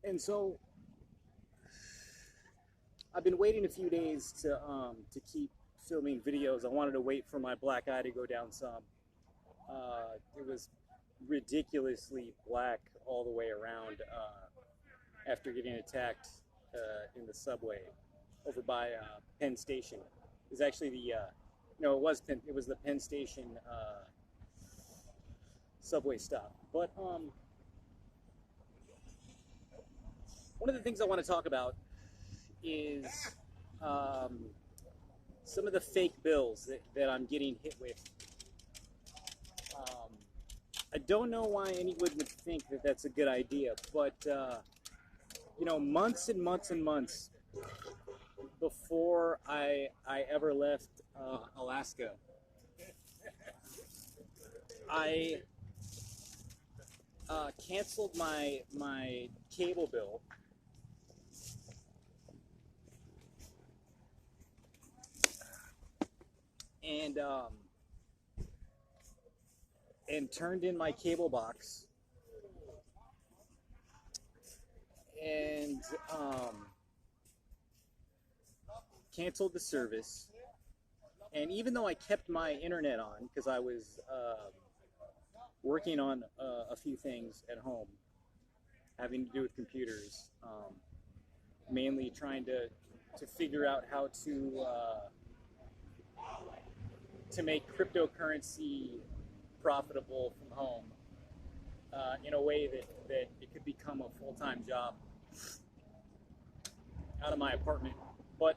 And so I've been waiting a few days to keep filming videos. I wanted to wait for my black eye to go down some. It was ridiculously black all the way around after getting attacked in the subway over by Penn Station. It was actually the no, it was the Penn Station subway stop. But one of the things I want to talk about is um, some of the fake bills that I'm getting hit with. Um, I don't know why anyone would think that that's a good idea, but you know, months and months and months before I ever left Alaska, I canceled my cable bill, and turned in my cable box, and canceled the service. And even though I kept my internet on because I was working on a few things at home having to do with computers, mainly trying to figure out how to make cryptocurrency profitable from home in a way that it could become a full-time job out of my apartment. But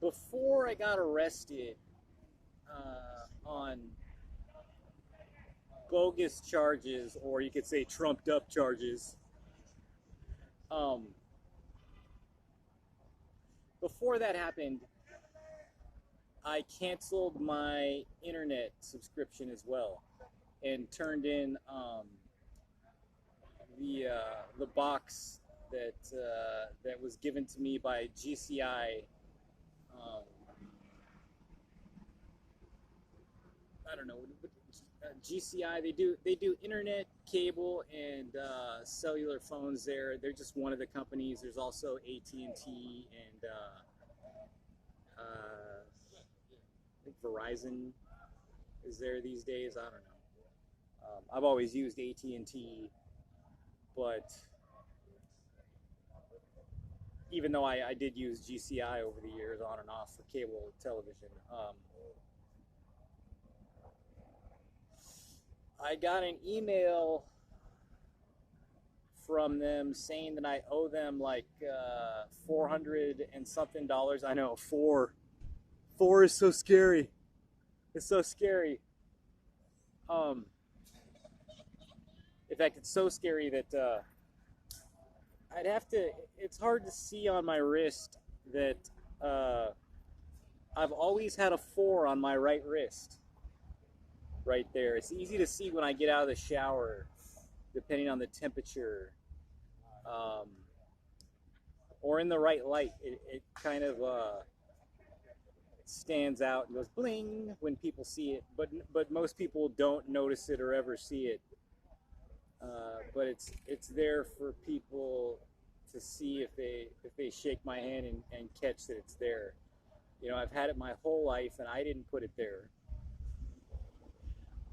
before I got arrested on bogus charges, or you could say trumped up charges, um, before that happened, I canceled my internet subscription as well, and turned in the box that was given to me by GCI. Um, I don't know. GCI, they do internet, cable, and cellular phones. They're just one of the companies. There's also AT&T and I think Verizon is there these days. I don't know. I've always used AT&T, but even though I did use GCI over the years on and off for cable television, I got an email from them saying that I owe them like 400 and something dollars. I know, four is so scary. It's so scary. Um, in fact, it's so scary that I'd have to. It's hard to see on my wrist that I've always had a 4 on my right wrist, right there. It's easy to see when I get out of the shower, depending on the temperature, um, or in the right light. It kind of stands out and goes bling when people see it, but most people don't notice it or ever see it. But it's there for people to see if they shake my hand and catch that it's there. You know, I've had it my whole life and I didn't put it there.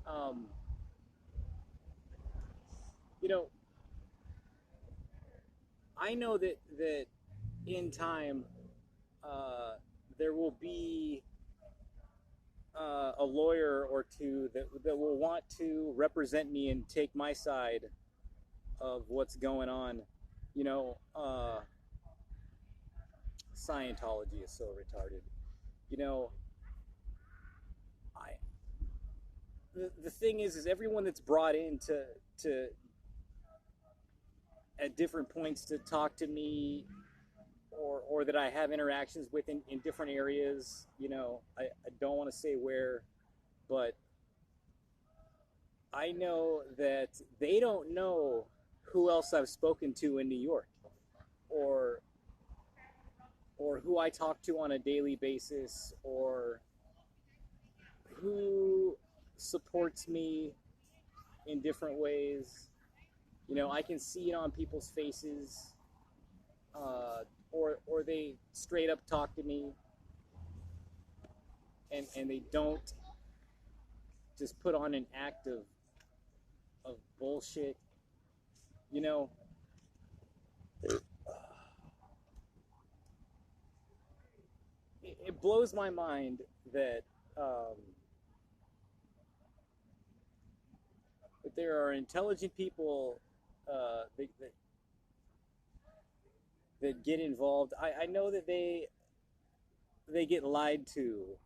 Um, you know, I know that in time there will be a lawyer or two that will want to represent me and take my side of what's going on. You know, Scientology is so retarded. You know, I the thing is everyone that's brought in to at different points to talk to me, or that I have interactions with in different areas. You know, I don't want to say where, but I know that they don't know who else I've spoken to in New York, or who I talk to on a daily basis, or who supports me in different ways. You know, I can see it on people's faces, or they straight up talk to me, and they don't just put on an act of bullshit. You know, it blows my mind that that there are intelligent people that get involved. I know that they get lied to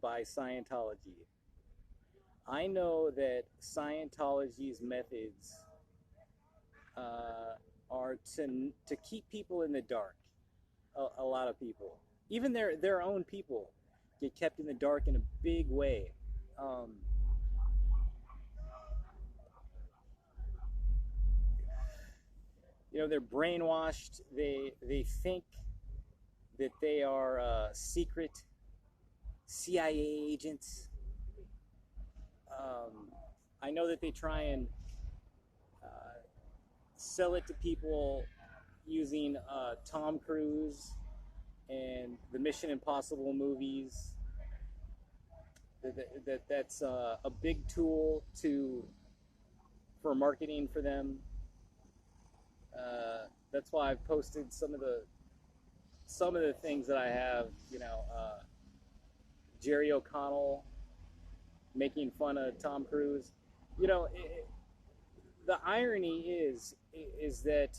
by Scientology. I know that Scientology's methods are to keep people in the dark. A lot of people, even their own people, get kept in the dark in a big way. You know, they're brainwashed. They think that they are secret CIA agents. I know that they try and sell it to people using Tom Cruise and the Mission Impossible movies. That's a big tool for marketing for them. That's why I've posted some of the things that I have. You know, Jerry O'Connell making fun of Tom Cruise. You know, the irony is that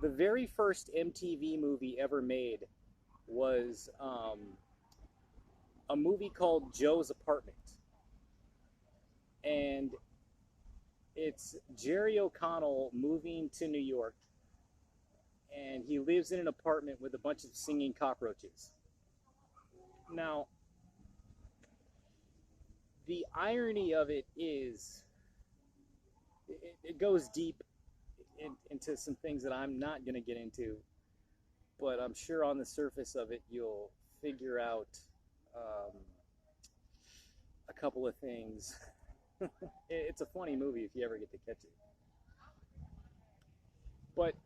the very first MTV movie ever made was a movie called Joe's Apartment, and it's Jerry O'Connell moving to New York, and he lives in an apartment with a bunch of singing cockroaches. Now, the irony of it is, it goes deep into some things that I'm not going to get into, but I'm sure on the surface of it, you'll figure out a couple of things. It's a funny movie if you ever get to catch it. But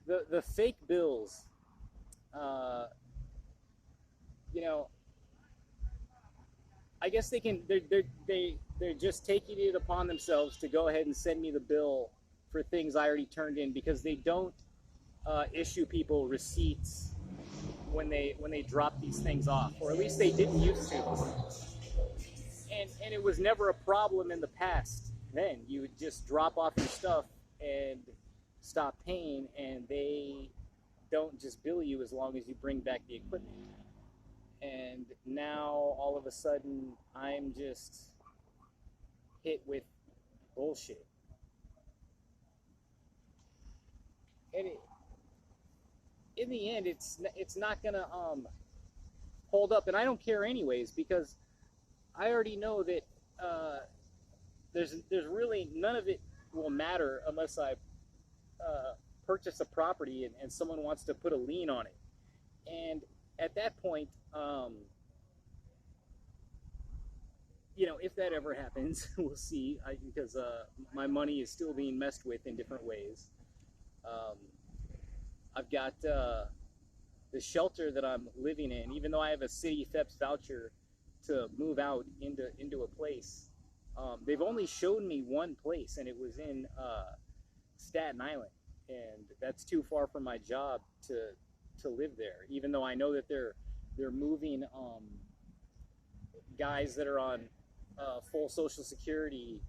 the fake bills, you know, I guess they're just taking it upon themselves to go ahead and send me the bill for things I already turned in, because they don't issue people receipts when they drop these things off, or at least they didn't used to. And it was never a problem in the past. Then you would just drop off your stuff and stop paying, and they don't just bill you as long as you bring back the equipment. And now all of a sudden I'm just hit with bullshit. And in the end, it's not gonna hold up, and I don't care anyways, because I already know that there's really none of it will matter unless I purchase a property and someone wants to put a lien on it. And at that point, you know, if that ever happens, we'll see. Because my money is still being messed with in different ways. I've got the shelter that I'm living in, even though I have a city FEPS voucher to move out into a place. They've only shown me one place, and it was in Staten Island, and that's too far from my job to live there. Even though I know that they're moving guys that are on full Social Security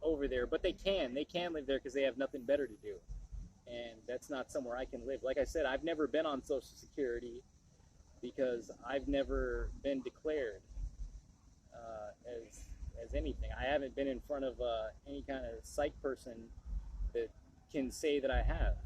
over there, but they can live there because they have nothing better to do, and that's not somewhere I can live. Like I said, I've never been on Social Security because I've never been declared as anything. I haven't been in front of any kind of psych person that can say that I have.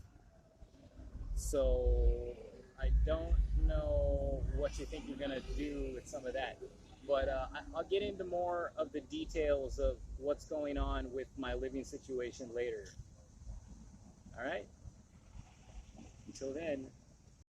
So I don't know what you think you're gonna do with some of that, but I'll get into more of the details of what's going on with my living situation later. All right. Until then.